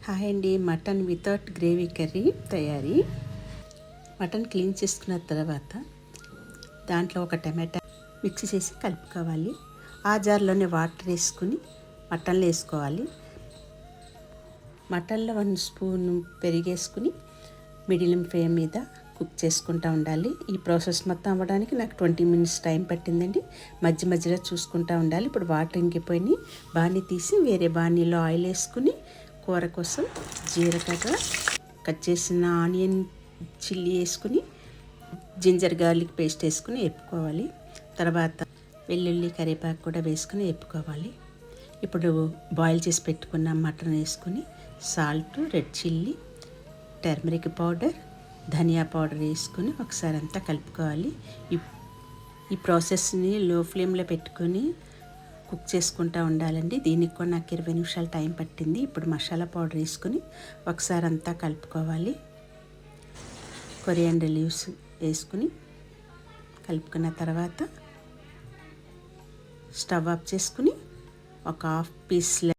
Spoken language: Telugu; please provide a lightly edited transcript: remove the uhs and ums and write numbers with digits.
హాయ్ అండి. మటన్ వితౌట్ గ్రేవీ కర్రీ తయారీ. మటన్ క్లీన్ చేసుకున్న తర్వాత దాంట్లో ఒక టమాటా మిక్సీ చేసి కలుపుకోవాలి. ఆ జార్లోనే వాటర్ వేసుకుని మటన్లో వేసుకోవాలి. మటన్లో 1 స్పూన్ పెరిగేసుకుని మీడియం ఫ్లేమ్ మీద కుక్ చేసుకుంటూ ఉండాలి. ఈ ప్రాసెస్ మొత్తం అవ్వడానికి నాకు 20 మినిట్స్ టైం పట్టిందండి. మధ్య మధ్యలో చూసుకుంటూ ఉండాలి. ఇప్పుడు వాటర్ ఇంకిపోయి బాణీ తీసి వేరే బాణీలో ఆయిల్ వేసుకుని కూర కోసం జీలకర్ర, కట్ చేసిన ఆనియన్, చిల్లీ వేసుకుని జింజర్ గార్లిక్ పేస్ట్ వేసుకుని వేపుకోవాలి. తర్వాత వెల్లుల్లి, కరివేపాకు కూడా వేసుకుని వేపుకోవాలి. ఇప్పుడు బాయిల్ చేసి పెట్టుకున్న మటన్ వేసుకుని salt, red chilli, turmeric powder, ధనియా పౌడర్ వేసుకుని ఒకసారి అంతా కలుపుకోవాలి. ఈ ప్రాసెస్ని లో ఫ్లేమ్లో పెట్టుకొని కుక్ చేసుకుంటూ ఉండాలండి. దీనికి కూడా నాకు 20 నిమిషాలు టైం పట్టింది. ఇప్పుడు మసాలా పౌడర్ వేసుకుని ఒకసారి అంతా కలుపుకోవాలి. కొరియాండర్ లీవ్స్ వేసుకుని కలుపుకున్న తర్వాత స్టవ్ ఆఫ్ చేసుకుని ఒక హాఫ్ పీస్